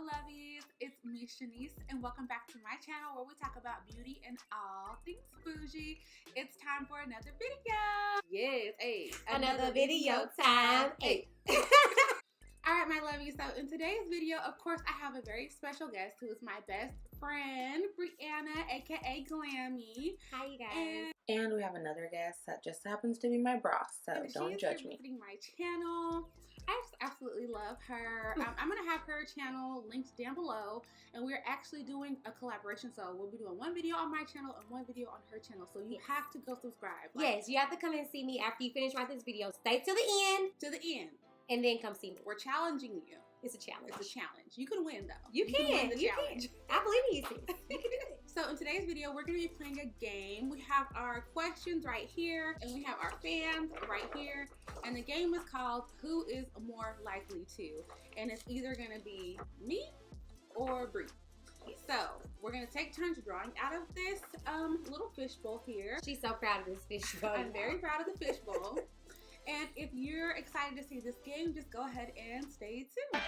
Hello lovies, it's me Shanice and welcome back to my channel where we talk about beauty and all things bougie. It's time for another video. Yes, hey. Another video time. Hey. Alright my lovies, so in today's video, of course, I have a very special guest who is my best friend, Brianna, aka Glammy. Hi you guys. And we have another guest that just happens to be my boss, so don't judge me. Visiting my channel. I just absolutely love her. I'm going to have her channel linked down below, and we're actually doing a collaboration, so we'll be doing one video on my channel and one video on her channel, so you have to go subscribe. Yes, you have to come and see me after you finish watching this video. Stay till the end. To the end. And then come see me. We're challenging you. It's a challenge. It's a challenge. You can win, though. You can win the challenge. I believe in you, sis. You can do it. So in today's video, we're going to be playing a game. We have our questions right here, and we have our fans right here. And the game is called Who is More Likely To? And it's either going to be me or Brie. So we're going to take turns drawing out of this little fishbowl here. She's so proud of this fishbowl. I'm very proud of the fishbowl. And if you're excited to see this game, just go ahead and stay tuned.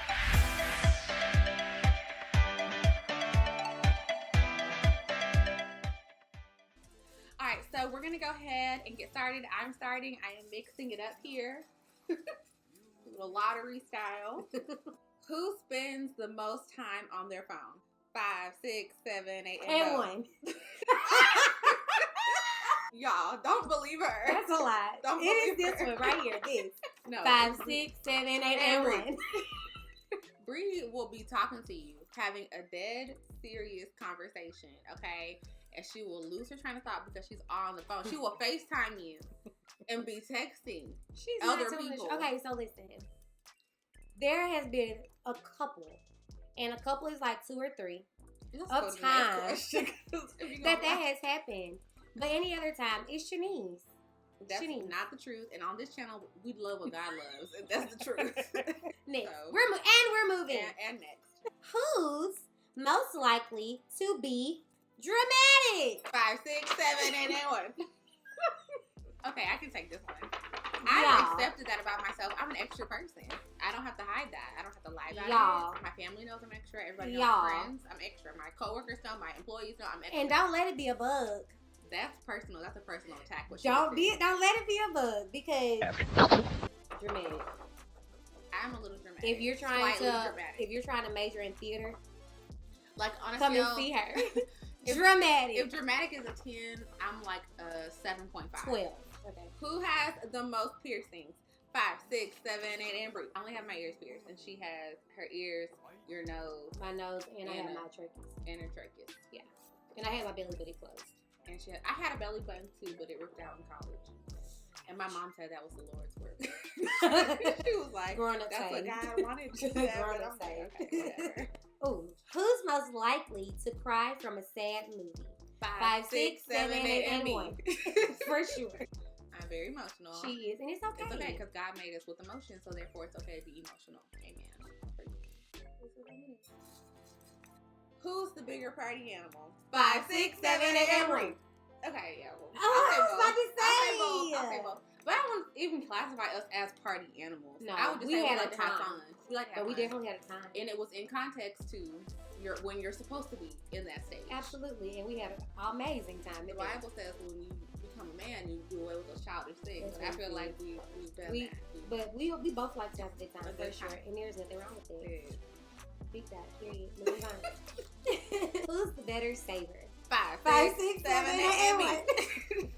Alright, so we're going to go ahead and get started. I'm starting. I am mixing it up here. A lottery style. Who spends the most time on their phone? 5, 6, 7, 8, and 1. Y'all, don't believe her. That's a lot. Don't it is believe this her. one right here. This. No. 5, 6, 7, 8, and 1. Brie will be talking to you, having a dead serious conversation, okay? And she will lose her train of thought because she's on the phone. She will FaceTime you and be texting other people. Okay, so listen. There has been a couple, and a couple is like 2 or 3 of times that has happened. But any other time, it's Shanice. That's not the truth. And on this channel, we love what God loves. And that's the truth. Next. So, we're moving. And next. Who's most likely to be dramatic? 5, 6, 7, 8, and 1. Okay, I can take this one. Y'all. I've accepted that about myself. I'm an extra person. I don't have to hide that. I don't have to lie about it. My family knows I'm extra. Everybody knows my friends. I'm extra. My coworkers know. My employees know I'm extra. And don't let it be a bug. That's personal. That's a personal attack. Don't let it be a bug because dramatic. I'm a little dramatic. If you're trying to major in theater, like honestly, come and see her. Dramatic. If dramatic is a 10, I'm like a 7.5. 12. Okay. Who has the most piercings? 5, 6, 7, 8, and Brie. I only have my ears pierced, and she has her ears, your nose, my nose, and I have my trachea. And her trachea. Yeah. And I had my belly button closed. And I had a belly button too, but it ripped out in college. And my mom said that was the Lord's work. She was like, that's what God wanted to do. Grown up say. Okay, whatever. Ooh. Who's most likely to cry from a sad movie? 5, 6, 7, 8, and 1. For sure. I'm very emotional. She is, and it's okay. It's okay, because God made us with emotion, so therefore it's okay to be emotional. Amen. Who's the bigger party animal? 5, 6, 7, 8, and 1. Okay, yeah. Well, I'll say both. But I wouldn't even classify us as party animals. No, I would just say we like to have fun. We like to have fun. We definitely had a time. And it was in context to when you're supposed to be in that stage. Absolutely, and we had an amazing time. The Bible says when you become a man, you do away with those childish things. And I feel like we've done that. But we both like to have a good time, for sure. And there's nothing wrong with it. Yeah. Beat that, period. Moving on. Who's the better saver? 5, 6, 7, 8, and 1.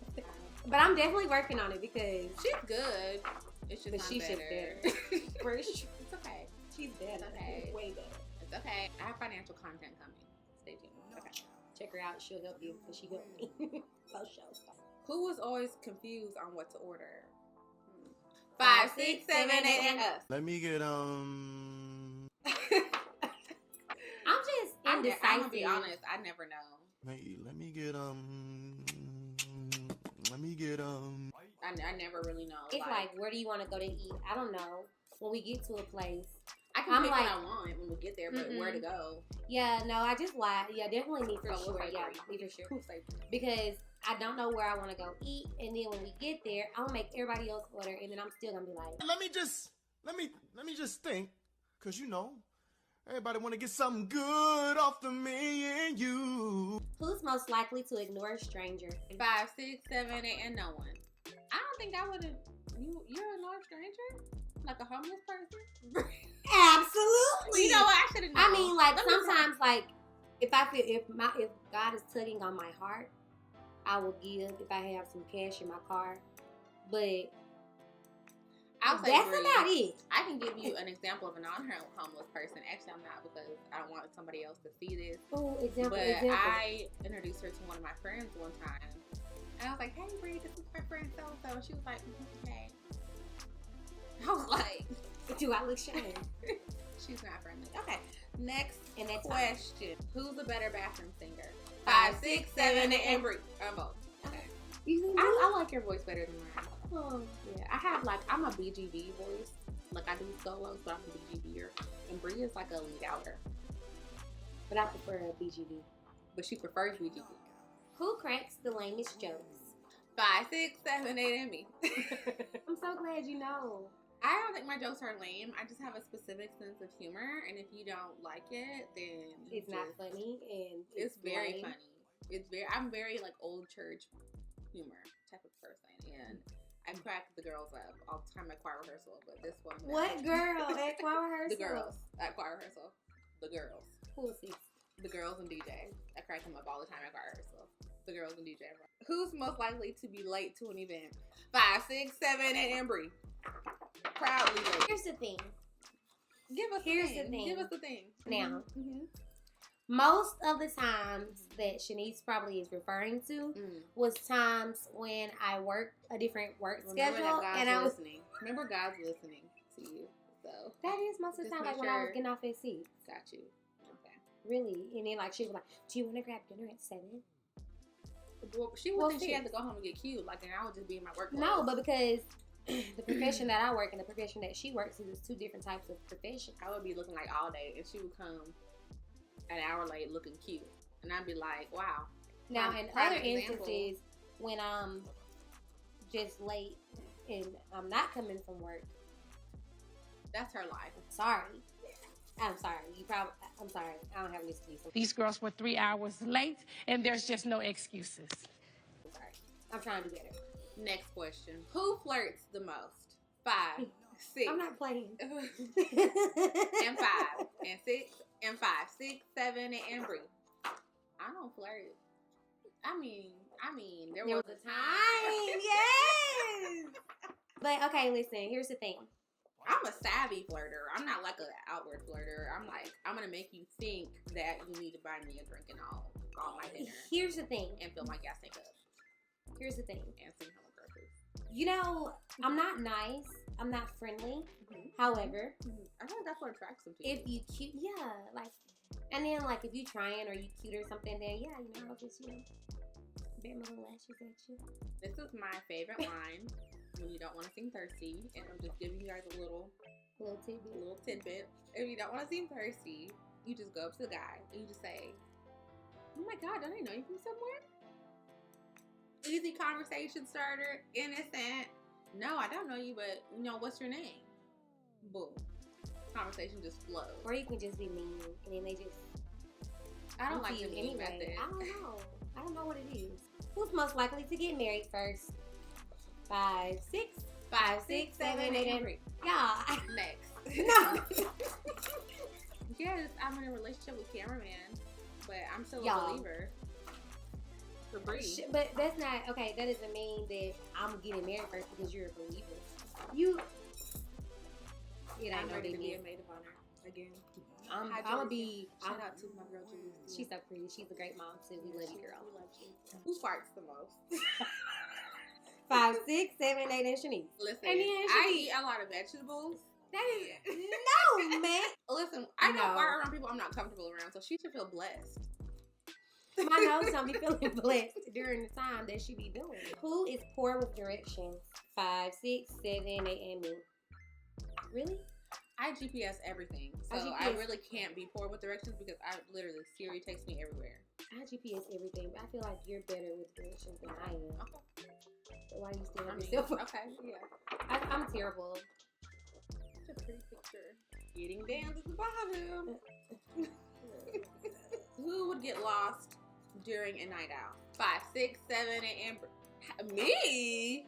But I'm definitely working on it because she's good. It's just she's better. Just better. For sure. It's okay. She's better. Okay. Way better. It's okay. I have financial content coming. Stay tuned. Okay. Check her out. She'll help you because she helped me. Both shows. Who was always confused on what to order? 5, 6, 7, 8, and us. Let me get I'm just indecisive. I'm gonna be honest. I never know. Let me get I never really know. It's like where do you want to go to eat? I don't know. When we get to a place, I can pick what I want when we get there, but where to go? Yeah, no, I just lied. Yeah, definitely me for sure. Yeah, me for sure. Because I don't know where I want to go eat, and then when we get there, I'll make everybody else order, and then I'm still gonna be like, let me just think, cause Everybody want to get something good off of me and you. Who's most likely to ignore a stranger? 5, 6, 7, 8, and no one. I don't think I would have. You're a no stranger? Like a homeless person? Absolutely. You know what? I should have known. I mean, like, sometimes, like, if I feel, if God is tugging on my heart, I will give if I have some cash in my car. But I'll say that's Bree, about it. I can give you an example of a non-homeless person. Actually, I'm not, because I don't want somebody else to see this. Oh, example. I introduced her to one of my friends one time. And I was like, hey, Bree, this is my friend so-and-so. She was like, hey. I was like, do I look shy? She's not friendly. Okay, next And that's question. Who's a better bathroom singer? 5, 6, 7, 8, and Bree. Both. Okay. I like your voice better than mine. Oh. Yeah, I'm a BGB voice. Like, I do solos, but I'm a BGBer. And Bree is like a lead outer. But I prefer a BGB. But she prefers BGB. Who cracks the lamest jokes? 5, 6, 7, 8, and me. I'm so glad you know. I don't think my jokes are lame. I just have a specific sense of humor, and if you don't like it, then It's not funny, and it's very lame. funny. I'm very like old church humor type of person, and I crack the girls up all the time at choir rehearsal. But this one, What girl at choir rehearsal? The girls at choir rehearsal. The girls. Who is this? The girls and DJ. I crack them up all the time at choir rehearsal. The girls and DJ. Who's most likely to be late to an event? 5, 6, 7, 8, and Bree. Proudly late. Here's the thing. Give us the thing. Now, Mm-hmm. most of the times that Shanice probably is referring to was times when I worked a different work schedule, and I was listening. Remember, God's listening to you. So that is most of the time, like when I was getting off at 6. Got you. Okay. Really, and then like she was like, "Do you want to grab dinner at 7?" Well, she would think she had to go home and get cute. Like, and I would just be in my work. No, but because the profession that I work and the profession that she works is two different types of professions. I would be looking like all day, and she would come an hour late looking cute, and I'd be like, wow. Now, in other instances, when I'm just late and I'm not coming from work, that's her life. I'm sorry. I'm sorry. I don't have an excuse. These girls were 3 hours late, and there's just no excuses. I'm sorry. I'm trying to do better. Next question. Who flirts the most? 5, 6. I'm not playing. And 5, and 6, and 5, 6, 7, and Bree. I don't flirt. I mean, there was a time. Yes. But okay, listen. Here's the thing. I'm a savvy flirter. I'm not like an outward flirter. I'm like, I'm gonna make you think that you need to buy me a drink and all my dinner. Here's the thing. And fill my gas tank up. Here's the thing. And sing home groceries. You know, I'm not nice. I'm not friendly. However, I think that's what attracts them to if you cute, like, and then like if you trying or you cute or something, then I'll just bare my little lashes at you. This is my favorite line when you don't want to seem thirsty, and I'm just giving you guys a little tidbit. If you don't want to seem thirsty, you just go up to the guy and you just say, "Oh my God, don't I know you from somewhere?" Easy conversation starter, innocent. No, I don't know you, but what's your name? Boom. Conversation just flows. Or you can just be mean, and then they just. I don't like the mean method. I don't know. I don't know what it is. Who's most likely to get married first? 5, 6, 5, 6, 7, 8, and 3. Yeah. Next. No. Yes, I'm in a relationship with cameraman, but I'm still a believer. For Bree. But that's not okay. That doesn't mean that I'm getting married first because you're a believer. I'm ready to be a maid of honor again. I'm gonna be. Shout out to my girl Julie. She's so pretty. She's a great mom too. We love you, girl. We love you. Who farts the most? 5, 6, 7, 8, and Shanice. Listen, I eat a lot of vegetables. That is no, man. Listen, I know fart around people I'm not comfortable around, so she should feel blessed. My nose don't be feeling blessed during the time that she be doing it. Who is poor with directions? 5, 6, 7, 8, and me. Really? I GPS everything, so I really can't be poor with directions because I literally Siri takes me everywhere. I GPS everything, but I feel like you're better with directions than I am. Okay. So why are you still yourself? Okay, yeah. I'm terrible. Such a pretty picture. Eating bands at the bottom. Who would get lost during a night out? 5, 6, 7, and me?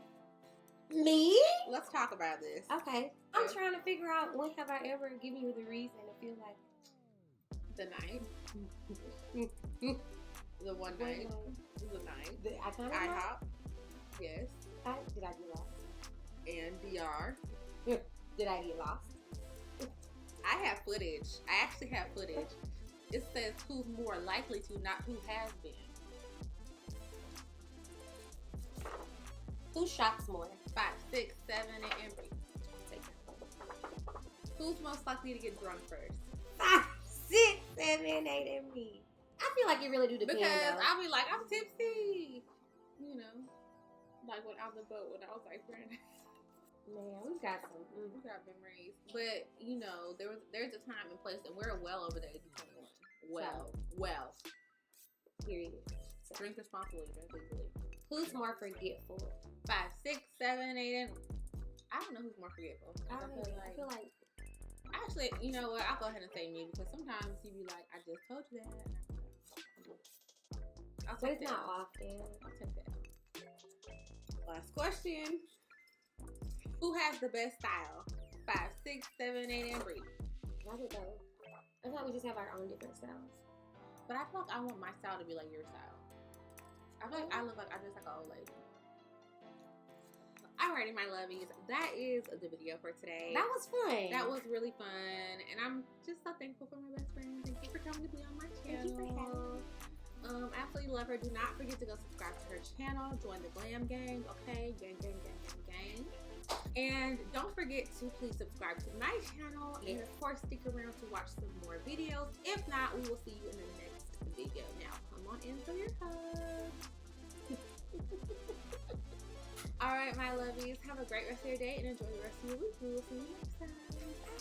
Me? Let's talk about this. Okay. I'm trying to figure out when have I ever given you the reason to feel like the night. The one night. The night. IHOP. Yes. Did I get lost? And DR. Did I get lost? I have footage. I actually have footage. It says who's more likely to, not who has been. Who shops more? 5, 6, 7, and 8. Who's most likely to get drunk first? 5, 6, 7, 8, and me. I feel like it really do depend. Because though. I'll be like, I'm tipsy. You know, like when on the boat when I was like, friend. Man, we got some. We got memories. But you know, there's a time and place, and we're well over the age of 21. Well. Period. So. Drink responsibly. Drink legally. Who's more forgetful? 5, 6, 7, 8, and I don't know who's more forgetful. I feel like. Actually, you know what? I'll go ahead and say me because sometimes you be like, I just told you that. I'll take that. Not often. I'll take that. Last question. Who has the best style? 5, 6, 7, 8, and 3. I would go. I thought we just have our own different styles. But I feel like I want my style to be like your style. I feel like I look like I dress like an old lady. Alrighty, my lovies, that is the video for today. That was fun. That was really fun, and I'm just so thankful for my best friend. Thank you for coming to be on my channel. Thank you for having me. Absolutely love her. Do not forget to go subscribe to her channel. Join the glam gang, okay? Gang, gang, gang, gang, gang. And don't forget to please subscribe to my channel. And of course, stick around to watch some more videos. If not, we will see you in the next video. Now, come on in for your hug. Alright, my lovies. Have a great rest of your day and enjoy the rest of your week. We will see you next time.